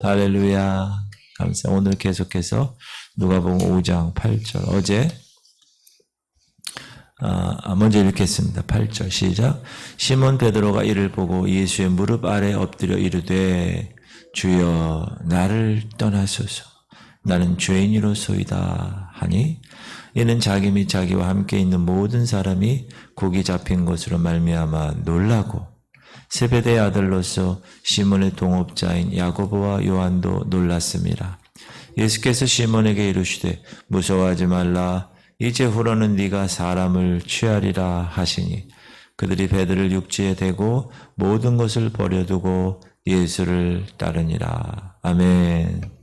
할렐루야. 감사. 오늘 계속해서 누가복음 5장 8절. 어제 먼저 읽겠습니다. 8절 시작. 시몬 베드로가 이를 보고 예수의 무릎 아래 엎드려 이르되 주여 나를 떠나소서. 나는 죄인이로소이다 하니 이는 자기 및 자기와 함께 있는 모든 사람이 고기 잡힌 것으로 말미암아 놀라고 세베대의 아들로서 시몬의 동업자인 야고보와 요한도 놀랐습니다. 예수께서 시몬에게 이르시되 무서워하지 말라. 이제후로는 네가 사람을 취하리라 하시니 그들이 배들을 육지에 대고 모든 것을 버려두고 예수를 따르니라. 아멘.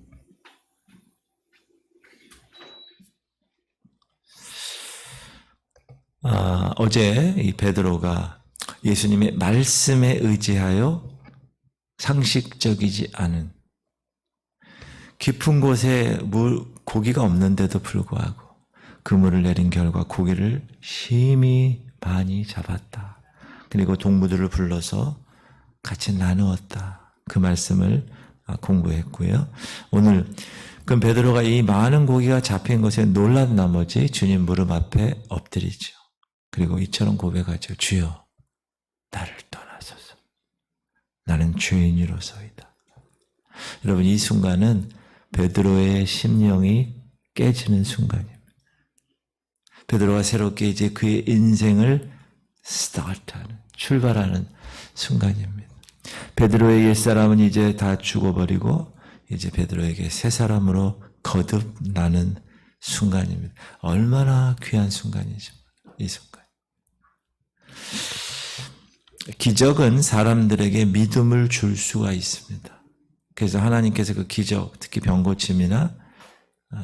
어제 이 베드로가 예수님의 말씀에 의지하여 상식적이지 않은 깊은 곳에 고기가 없는데도 불구하고 그물을 내린 결과 고기를 심히 많이 잡았다. 그리고 동무들을 불러서 같이 나누었다. 그 말씀을 공부했고요. 오늘 그 베드로가 이 많은 고기가 잡힌 것에 놀란 나머지 주님 무릎 앞에 엎드리죠. 그리고 이처럼 고백하죠. 주여 나를 떠나소서. 나는 죄인이로소이다. 여러분 이 순간은 베드로의 심령이 깨지는 순간입니다. 베드로가 새롭게 이제 그의 인생을 스타트하는, 출발하는 순간입니다. 베드로의 옛사람은 이제 다 죽어버리고 이제 베드로에게 새 사람으로 거듭나는 순간입니다. 얼마나 귀한 순간이죠. 이 순간. 기적은 사람들에게 믿음을 줄 수가 있습니다. 그래서 하나님께서 그 기적, 특히 병고침이나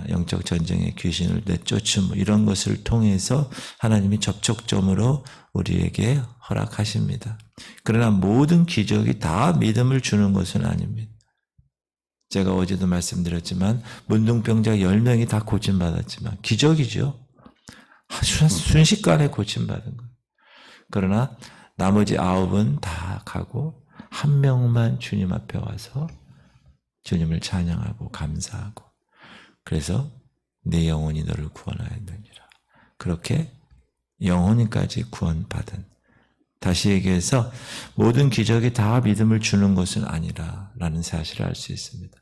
영적 전쟁의 귀신을 내쫓음 이런 것을 통해서 하나님이 접촉점으로 우리에게 허락하십니다. 그러나 모든 기적이 다 믿음을 주는 것은 아닙니다. 제가 어제도 말씀드렸지만 문둥병자 10명이 다 고침받았지만 기적이죠. 순식간에 고침받은 거예요. 그러나 나머지 9은 다 가고 한 명만 주님 앞에 와서 주님을 찬양하고 감사하고 그래서 내 영혼이 너를 구원하였느니라. 그렇게 영혼까지 구원받은, 다시 얘기해서 모든 기적이 다 믿음을 주는 것은 아니라라는 사실을 알 수 있습니다.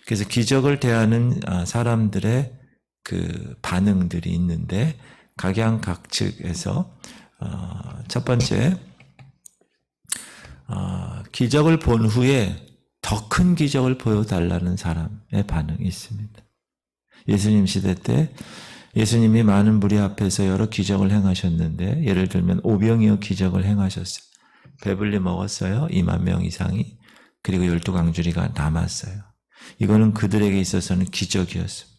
그래서 기적을 대하는 사람들의 그 반응들이 있는데 각양각측에서 첫 번째 기적을 본 후에 더 큰 기적을 보여달라는 사람의 반응이 있습니다. 예수님 시대 때 예수님이 많은 무리 앞에서 여러 기적을 행하셨는데 예를 들면 오병이어 기적을 행하셨어요. 배불리 먹었어요. 2만 명 이상이. 그리고 12광주리가 남았어요. 이거는 그들에게 있어서는 기적이었습니다.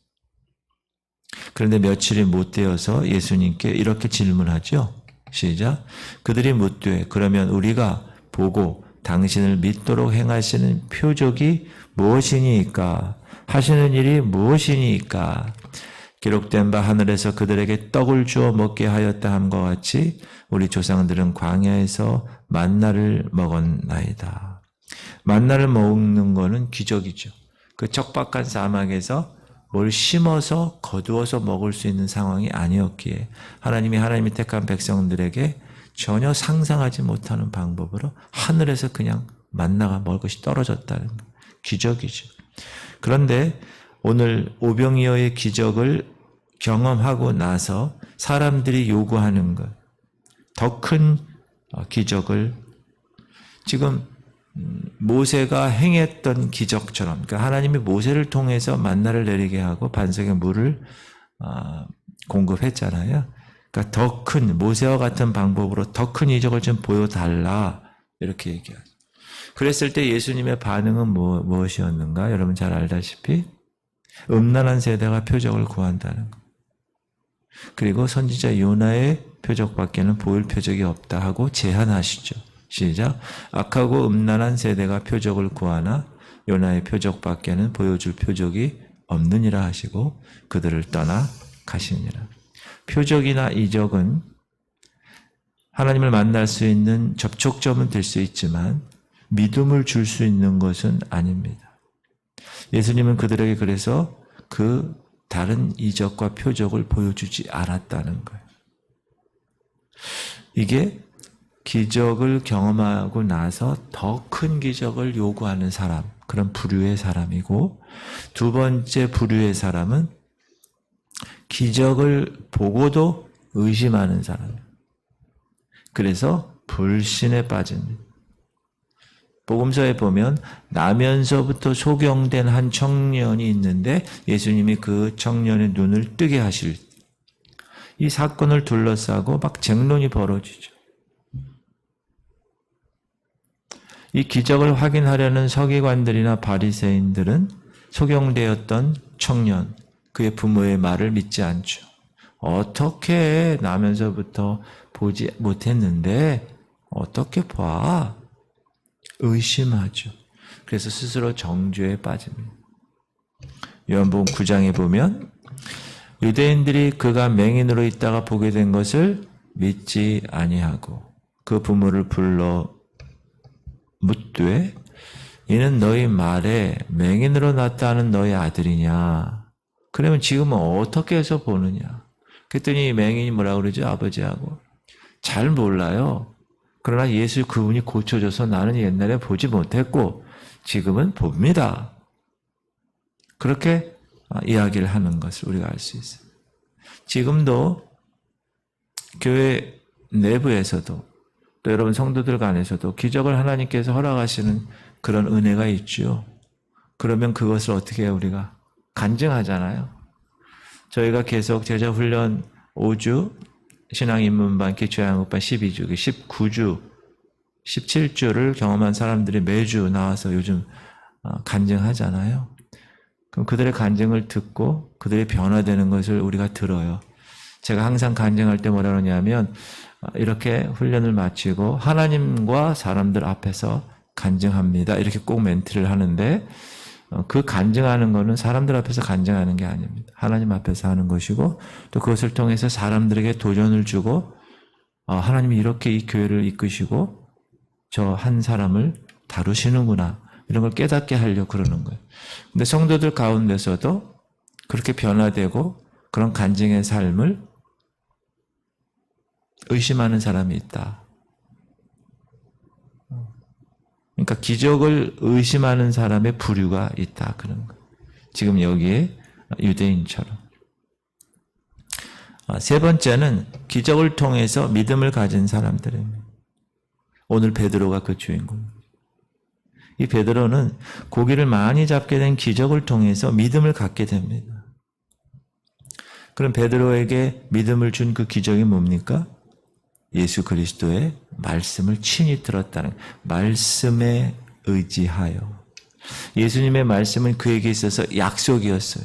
그런데 며칠이 못 되어서 예수님께 이렇게 질문하죠. 시작. 그들이 묻되 그러면 우리가 보고 당신을 믿도록 행하시는 표적이 무엇이니까? 하시는 일이 무엇이니까? 기록된 바 하늘에서 그들에게 떡을 주어 먹게 하였다 함과 같이 우리 조상들은 광야에서 만나를 먹었나이다. 만나를 먹는 거는 기적이죠. 그 척박한 사막에서 뭘 심어서 거두어서 먹을 수 있는 상황이 아니었기에 하나님이 택한 백성들에게 전혀 상상하지 못하는 방법으로 하늘에서 그냥 만나가 먹을 것이 떨어졌다는 기적이죠. 그런데 오늘 오병이어의 기적을 경험하고 나서 사람들이 요구하는 것, 더 큰 기적을 지금 모세가 행했던 기적처럼, 그러니까 하나님이 모세를 통해서 만나를 내리게 하고 반석에 물을 공급했잖아요. 그러니까 더 큰, 모세와 같은 방법으로 더 큰 이적을 좀 보여달라 이렇게 얘기하죠. 그랬을 때 예수님의 반응은 무엇이었는가? 여러분 잘 알다시피 음란한 세대가 표적을 구한다는 것. 그리고 선지자 요나의 표적밖에는 보일 표적이 없다 하고 제한하시죠. 시작. 악하고 음란한 세대가 표적을 구하나 요나의 표적밖에는 보여줄 표적이 없느니라 하시고 그들을 떠나 가시니라. 표적이나 이적은 하나님을 만날 수 있는 접촉점은 될 수 있지만 믿음을 줄 수 있는 것은 아닙니다. 예수님은 그들에게 그래서 그 다른 이적과 표적을 보여주지 않았다는 거예요. 이게 기적을 경험하고 나서 더 큰 기적을 요구하는 사람, 그런 부류의 사람이고, 두 번째 부류의 사람은 기적을 보고도 의심하는 사람이에요. 그래서 불신에 빠집니다. 복음서에 보면 나면서부터 소경된 한 청년이 있는데 예수님이 그 청년의 눈을 뜨게 하실 이 사건을 둘러싸고 막 쟁론이 벌어지죠. 이 기적을 확인하려는 서기관들이나 바리새인들은 소경되었던 청년, 그의 부모의 말을 믿지 않죠. 어떻게 나면서부터 보지 못했는데 어떻게 봐? 의심하죠. 그래서 스스로 정죄에 빠집니다. 요한복음 9장에 보면 유대인들이 그가 맹인으로 있다가 보게 된 것을 믿지 아니하고 그 부모를 불러 묻되 이는 너희 말에 맹인으로 났다는 너희 아들이냐? 그러면 지금은 어떻게 해서 보느냐? 그랬더니 맹인이 뭐라고 그러죠? 아버지하고. 잘 몰라요. 그러나 예수 그분이 고쳐줘서 나는 옛날에 보지 못했고 지금은 봅니다. 그렇게 이야기를 하는 것을 우리가 알 수 있어요. 지금도 교회 내부에서도 또 여러분 성도들 간에서도 기적을 하나님께서 허락하시는 그런 은혜가 있죠. 그러면 그것을 어떻게 해요? 우리가 간증하잖아요. 저희가 계속 제자훈련 5주, 신앙입문반, 기초양육반 12주, 19주, 17주를 경험한 사람들이 매주 나와서 요즘 간증하잖아요. 그럼 그들의 간증을 듣고 그들의 변화되는 것을 우리가 들어요. 제가 항상 간증할 때 뭐라 그러냐면 이렇게 훈련을 마치고 하나님과 사람들 앞에서 간증합니다. 이렇게 꼭 멘트를 하는데 그 간증하는 거는 사람들 앞에서 간증하는 게 아닙니다. 하나님 앞에서 하는 것이고 또 그것을 통해서 사람들에게 도전을 주고 하나님이 이렇게 이 교회를 이끄시고 저 한 사람을 다루시는구나 이런 걸 깨닫게 하려고 그러는 거예요. 근데 성도들 가운데서도 그렇게 변화되고 그런 간증의 삶을 의심하는 사람이 있다. 그러니까 기적을 의심하는 사람의 부류가 있다. 그런 거예요. 지금 여기에 유대인처럼. 세 번째는 기적을 통해서 믿음을 가진 사람들입니다. 오늘 베드로가 그 주인공입니다. 이 베드로는 고기를 많이 잡게 된 기적을 통해서 믿음을 갖게 됩니다. 그럼 베드로에게 믿음을 준 그 기적이 뭡니까? 예수 그리스도의 말씀을 친히 들었다는 말씀에 의지하여. 예수님의 말씀은 그에게 있어서 약속이었어요.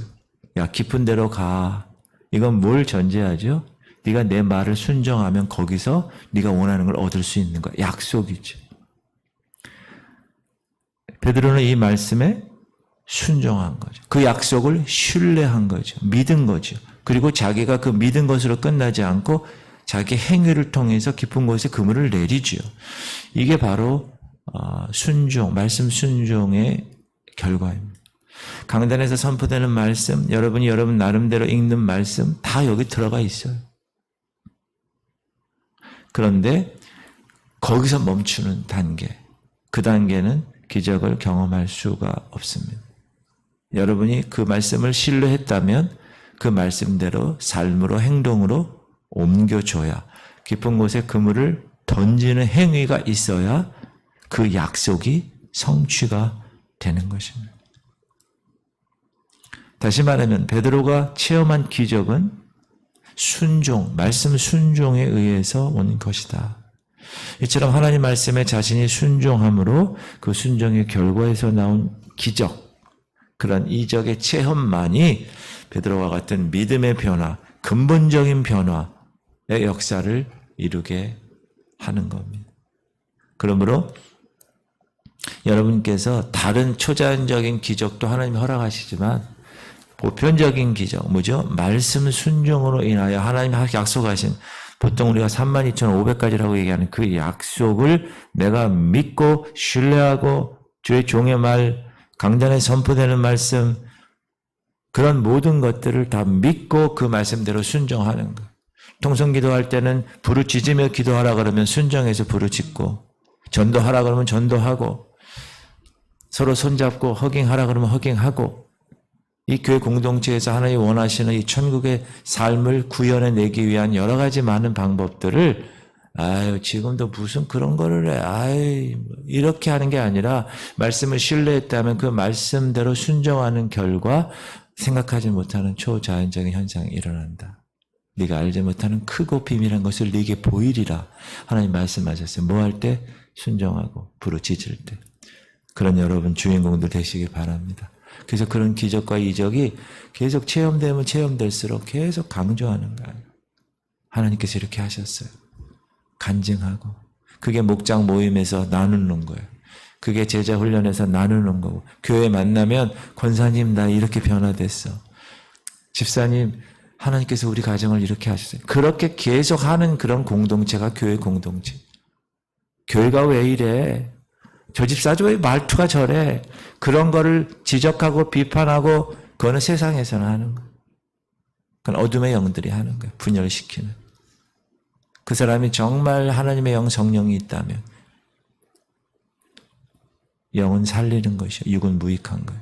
야, 깊은 데로 가. 이건 뭘 전제하죠? 네가 내 말을 순종하면 거기서 네가 원하는 걸 얻을 수 있는 거야. 약속이죠. 베드로는 이 말씀에 순종한 거죠. 그 약속을 신뢰한 거죠. 믿은 거죠. 그리고 자기가 그 믿은 것으로 끝나지 않고 자기 행위를 통해서 깊은 곳에 그물을 내리죠. 이게 바로 순종, 말씀 순종의 결과입니다. 강단에서 선포되는 말씀, 여러분이 여러분 나름대로 읽는 말씀 다 여기 들어가 있어요. 그런데 거기서 멈추는 단계, 그 단계는 기적을 경험할 수가 없습니다. 여러분이 그 말씀을 신뢰했다면 그 말씀대로 삶으로 행동으로 옮겨줘야 깊은 곳에 그물을 던지는 행위가 있어야 그 약속이 성취가 되는 것입니다. 다시 말하면 베드로가 체험한 기적은 순종, 말씀 순종에 의해서 온 것이다. 이처럼 하나님 말씀에 자신이 순종함으로 그 순종의 결과에서 나온 기적, 그런 이적의 체험만이 베드로와 같은 믿음의 변화, 근본적인 변화의 역사를 이루게 하는 겁니다. 그러므로 여러분께서 다른 초자연적인 기적도 하나님이 허락하시지만 보편적인 기적, 뭐죠? 말씀 순종으로 인하여 하나님이 약속하신 보통 우리가 32,500가지라고 얘기하는 그 약속을 내가 믿고 신뢰하고 주의 종의 말 강단에 선포되는 말씀, 그런 모든 것들을 다 믿고 그 말씀대로 순종하는 것. 통성기도할 때는 부르짖으며 기도하라 그러면 순종해서 부르짖고, 전도하라 그러면 전도하고, 서로 손잡고 허깅하라 그러면 허깅하고, 이 교회 공동체에서 하나님이 원하시는 이 천국의 삶을 구현해내기 위한 여러 가지 많은 방법들을 지금도 무슨 그런 거를 해. 이렇게 하는 게 아니라 말씀을 신뢰했다면 그 말씀대로 순종하는 결과 생각하지 못하는 초자연적인 현상이 일어난다. 네가 알지 못하는 크고 비밀한 것을 네게 보이리라. 하나님 말씀하셨어요. 뭐 할 때? 순종하고 부르짖을 때. 그런 여러분 주인공들 되시기 바랍니다. 그래서 그런 기적과 이적이 계속 체험되면 체험될수록 계속 강조하는 거예요. 하나님께서 이렇게 하셨어요. 간증하고. 그게 목장 모임에서 나누는 거예요. 그게 제자 훈련에서 나누는 거고. 교회 만나면 권사님 나 이렇게 변화됐어. 집사님 하나님께서 우리 가정을 이렇게 하셨어요. 그렇게 계속 하는 그런 공동체가 교회 공동체. 교회가 왜 이래? 저 집사도 왜 말투가 저래? 그런 거를 지적하고 비판하고 그거는 세상에서는 하는 거예요. 그건 어둠의 영들이 하는 거예요. 분열시키는. 그 사람이 정말 하나님의 영 성령이 있다면 영은 살리는 것이요. 육은 무익한 거예요.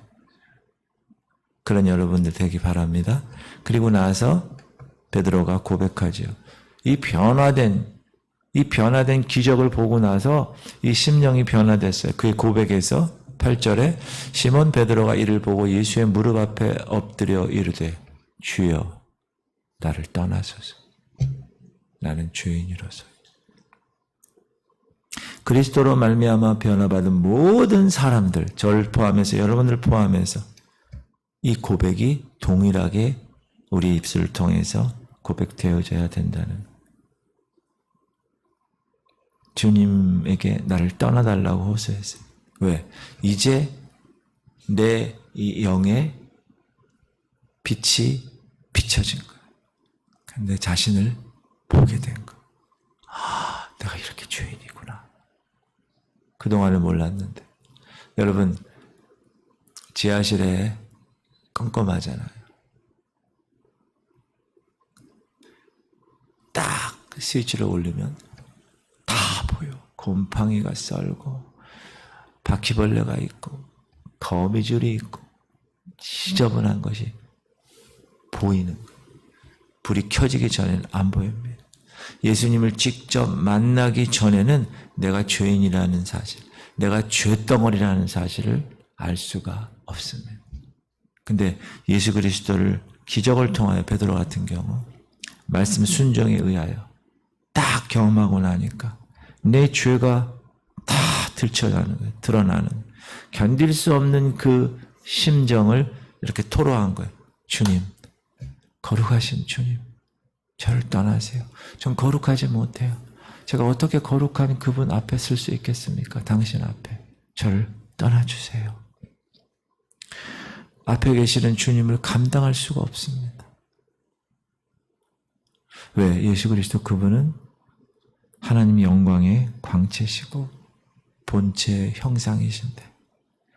그런 여러분들 되기 바랍니다. 그리고 나서 베드로가 고백하죠. 이 변화된 기적을 보고 나서 이 심령이 변화됐어요. 그의 고백에서 8절에 시몬 베드로가 이를 보고 예수의 무릎 앞에 엎드려 이르되 주여 나를 떠나소서. 나는 죄인이로서. 그리스도로 말미암아 변화받은 모든 사람들, 저를 포함해서 여러분들 포함해서 이 고백이 동일하게 우리 입술을 통해서 고백되어져야 된다는, 주님에게 나를 떠나달라고 호소했어요. 왜? 이제 내 이 영의 빛이 비춰진 거예요. 내 자신을 보게 된 거예요. 내가 이렇게 죄인이구나. 그동안은 몰랐는데. 여러분, 지하실에 껌껌하잖아요. 딱 스위치를 올리면 다 보여. 곰팡이가 썰고 바퀴벌레가 있고 거미줄이 있고 지저분한 것이 보이는 거예요. 불이 켜지기 전에는 안 보입니다. 예수님을 직접 만나기 전에는 내가 죄인이라는 사실, 내가 죄덩어리라는 사실을 알 수가 없습니다. 근데 예수 그리스도를 기적을 통하여 베드로 같은 경우 말씀 순종에 의하여 딱 경험하고 나니까 내 죄가 다 들춰나는 거예요. 드러나는 거예요. 견딜 수 없는 그 심정을 이렇게 토로한 거예요. 주님, 거룩하신 주님, 저를 떠나세요. 전 거룩하지 못해요. 제가 어떻게 거룩한 그분 앞에 설 수 있겠습니까? 당신 앞에. 저를 떠나주세요. 앞에 계시는 주님을 감당할 수가 없습니다. 왜? 예수 그리스도 그분은 하나님 영광의 광채시고 본체의 형상이신데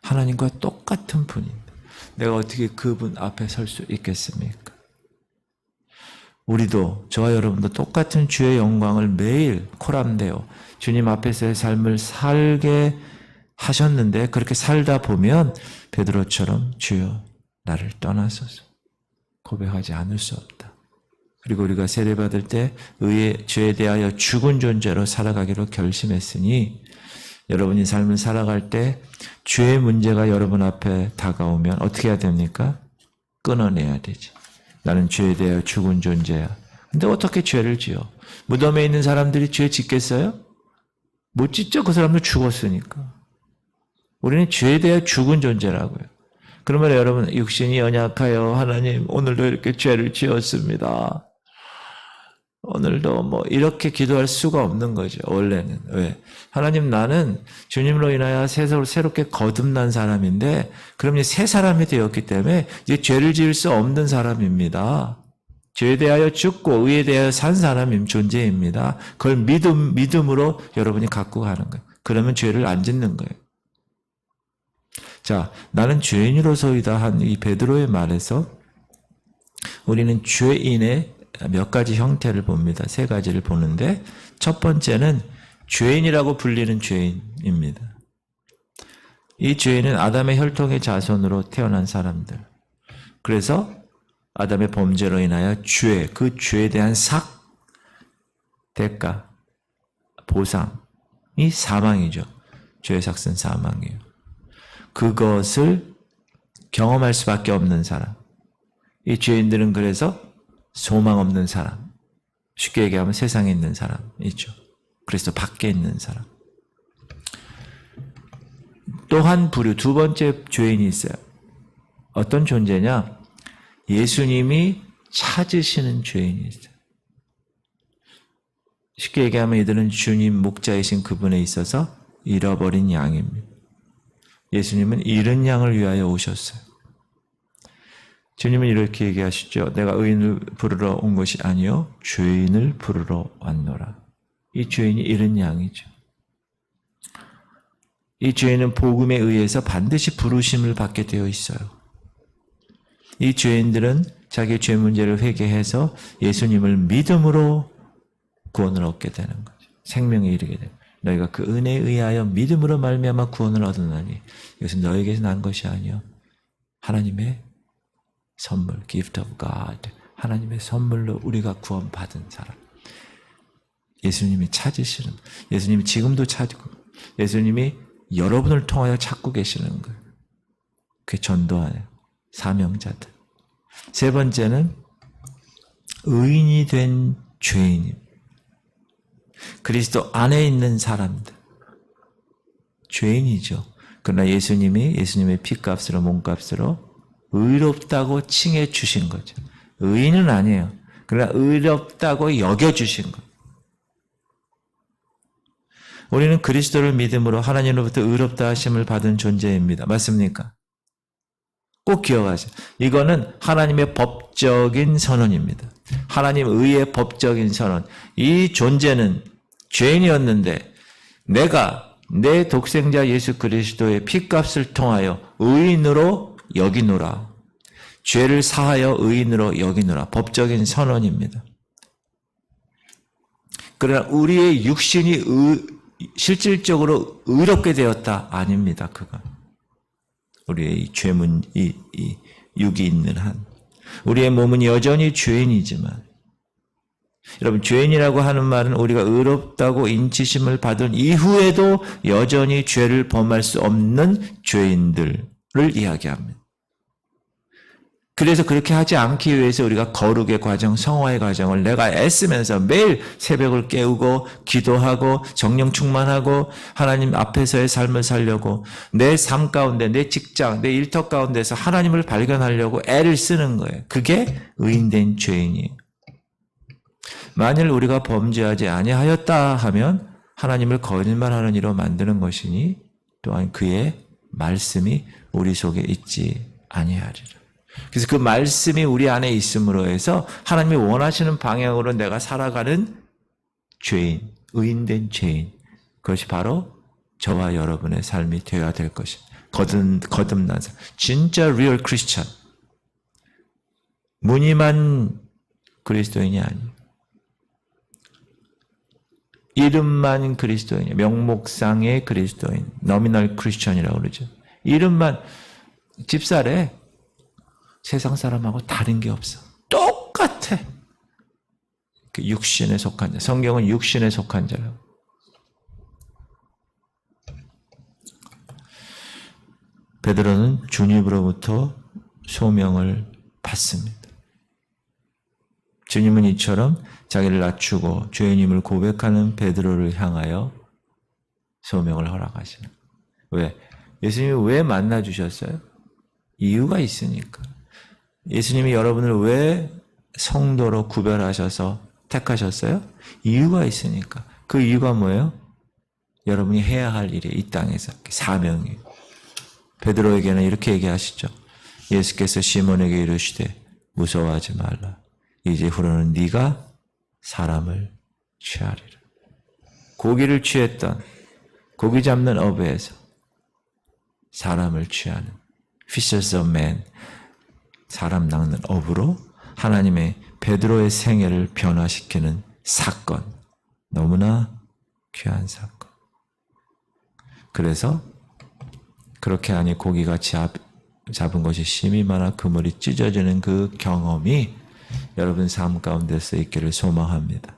하나님과 똑같은 분인데 내가 어떻게 그분 앞에 설 수 있겠습니까? 우리도, 저와 여러분도 똑같은 주의 영광을 매일 코람되어 주님 앞에서의 삶을 살게 하셨는데 그렇게 살다 보면 베드로처럼 주여 나를 떠나소서 고백하지 않을 수 없다. 그리고 우리가 세례받을 때 의의 죄에 대하여 죽은 존재로 살아가기로 결심했으니 여러분이 삶을 살아갈 때 죄의 문제가 여러분 앞에 다가오면 어떻게 해야 됩니까? 끊어내야 되지. 나는 죄에 대하여 죽은 존재야. 근데 어떻게 죄를 지어? 무덤에 있는 사람들이 죄 짓겠어요? 못 짓죠. 그 사람들 죽었으니까. 우리는 죄에 대하여 죽은 존재라고요. 그러면 여러분, 육신이 연약하여 하나님 오늘도 이렇게 죄를 지었습니다. 오늘도 이렇게 기도할 수가 없는 거죠. 원래는. 왜? 하나님, 나는 주님으로 인하여 새롭게 거듭난 사람인데 그럼 이제 새 사람이 되었기 때문에 이제 죄를 지을 수 없는 사람입니다. 죄에 대하여 죽고 의에 대하여 산 사람임 존재입니다. 그걸 믿음으로 여러분이 갖고 가는 거예요. 그러면 죄를 안 짓는 거예요. 자, 나는 죄인으로서이다 한 이 베드로의 말에서 우리는 죄인의 몇 가지 형태를 봅니다. 세 가지를 보는데 첫 번째는 죄인이라고 불리는 죄인입니다. 이 죄인은 아담의 혈통의 자손으로 태어난 사람들. 그래서 아담의 범죄로 인하여 죄, 그 죄에 대한 대가, 보상이 사망이죠. 죄의 삭은 사망이에요. 그것을 경험할 수밖에 없는 사람. 이 죄인들은 그래서 소망 없는 사람. 쉽게 얘기하면 세상에 있는 사람이죠. 그래서 밖에 있는 사람. 또 한 부류, 두 번째 죄인이 있어요. 어떤 존재냐? 예수님이 찾으시는 죄인이 있어요. 쉽게 얘기하면 이들은 주님 목자이신 그분에 있어서 잃어버린 양입니다. 예수님은 잃은 양을 위하여 오셨어요. 주님은 이렇게 얘기하시죠. 내가 의인을 부르러 온 것이 아니요 죄인을 부르러 왔노라. 이 죄인이 잃은 양이죠. 이 죄인은 복음에 의해서 반드시 부르심을 받게 되어 있어요. 이 죄인들은 자기의 죄 문제를 회개해서 예수님을 믿음으로 구원을 얻게 되는 거죠. 생명에 이르게 돼요. 너희가 그 은혜에 의하여 믿음으로 말미암아 구원을 얻었나니 이것은 너에게서 난 것이 아니요 하나님의 선물, gift of God. 하나님의 선물로 우리가 구원받은 사람. 예수님이 찾으시는, 예수님이 지금도 찾고, 예수님이 여러분을 통하여 찾고 계시는 거예요. 그게 전도하는 사명자들. 세 번째는 의인이 된 죄인입니다. 그리스도 안에 있는 사람들. 죄인이죠. 그러나 예수님의 피값으로 몸값으로 의롭다고 칭해 주신 거죠. 의인은 아니에요. 그러나 의롭다고 여겨주신 것. 우리는 그리스도를 믿음으로 하나님으로부터 의롭다 하심을 받은 존재입니다. 맞습니까? 꼭 기억하세요. 이거는 하나님의 법적인 선언입니다. 하나님 의의 법적인 선언. 이 존재는 죄인이었는데 내가 내 독생자 예수 그리스도의 피값을 통하여 의인으로 여기노라. 죄를 사하여 의인으로 여기노라. 법적인 선언입니다. 그러나 우리의 육신이 실질적으로 의롭게 되었다? 아닙니다. 그건. 우리의 이 육이 있는 한. 우리의 몸은 여전히 죄인이지만 여러분 죄인이라고 하는 말은 우리가 의롭다고 인치심을 받은 이후에도 여전히 죄를 범할 수 없는 죄인들을 이야기합니다. 그래서 그렇게 하지 않기 위해서 우리가 거룩의 과정, 성화의 과정을 내가 애쓰면서 매일 새벽을 깨우고 기도하고 성령 충만하고 하나님 앞에서의 삶을 살려고 내 삶 가운데, 내 직장, 내 일터 가운데서 하나님을 발견하려고 애를 쓰는 거예요. 그게 의인된 죄인이에요. 만일 우리가 범죄하지 아니하였다 하면 하나님을 거짓말하는 이로 만드는 것이니 또한 그의 말씀이 우리 속에 있지 아니하리라. 그래서 그 말씀이 우리 안에 있음으로 해서 하나님이 원하시는 방향으로 내가 살아가는 죄인, 의인된 죄인. 그것이 바로 저와 여러분의 삶이 되어야 될 것입니다. 거듭난 삶. 진짜 리얼 크리스천. 무늬만 그리스도인이 아니에요. 이름만 그리스도인이에요. 명목상의 그리스도인. 노미널 크리스천이라고 그러죠. 이름만 집사래. 세상 사람하고 다른 게 없어. 똑같아. 그 육신에 속한 자. 성경은 육신에 속한 자라고. 베드로는 주님으로부터 소명을 받습니다. 주님은 이처럼 자기를 낮추고 죄인임을 고백하는 베드로를 향하여 소명을 허락하시는. 왜? 예수님이 왜 만나주셨어요? 이유가 있으니까. 예수님이 여러분을 왜 성도로 구별하셔서 택하셨어요? 이유가 있으니까. 그 이유가 뭐예요? 여러분이 해야 할 일이 이 땅에서 사명이에요. 베드로에게는 이렇게 얘기하시죠. 예수께서 시몬에게 이르시되 무서워하지 말라. 이제 후로는 네가 사람을 취하리라. 고기를 취했던 고기 잡는 어부에서 사람을 취하는 Fishers of men, 사람 낚는 어부로 하나님의 베드로의 생애를 변화시키는 사건, 너무나 귀한 사건. 그래서 그렇게 하니 고기가 잡은 것이 심히 많아 그물이 찢어지는 그 경험이 여러분 삶 가운데서 있기를 소망합니다.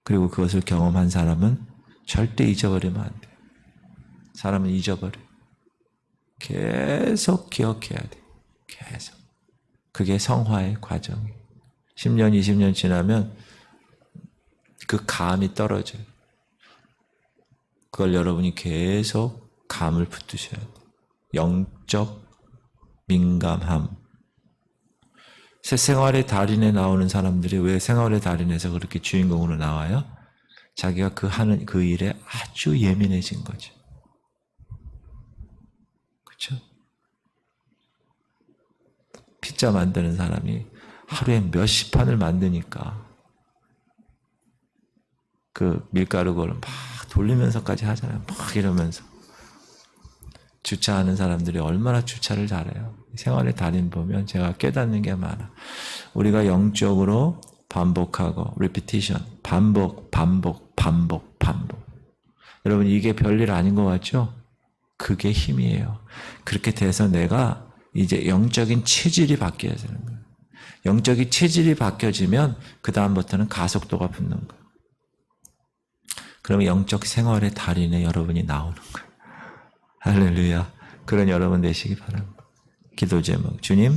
그리고 그것을 경험한 사람은 절대 잊어버리면 안 돼요. 사람은 잊어버려요. 계속 기억해야 돼요. 계속. 그게 성화의 과정이에요. 10년, 20년 지나면 그 감이 떨어져요. 그걸 여러분이 계속 감을 붙드셔야 돼요. 영적 민감함. 생활의 달인에 나오는 사람들이 왜 생활의 달인에서 그렇게 주인공으로 나와요? 자기가 하는 그 일에 아주 예민해진 거죠. 그렇죠? 피자 만드는 사람이 하루에 몇십 판을 만드니까 그 밀가루 그걸 막 돌리면서까지 하잖아요. 막 이러면서. 주차하는 사람들이 얼마나 주차를 잘해요. 생활의 달인 보면 제가 깨닫는 게 많아. 우리가 영적으로 반복하고 repetition, 반복. 여러분 이게 별일 아닌 것 같죠? 그게 힘이에요. 그렇게 돼서 내가 이제 영적인 체질이 바뀌어야 되는 거예요. 영적인 체질이 바뀌어지면 그 다음부터는 가속도가 붙는 거예요. 그러면 영적 생활의 달인에 여러분이 나오는 거예요. 할렐루야. 그런 여러분 되시기 바랍니다. 기도 제목. 주님,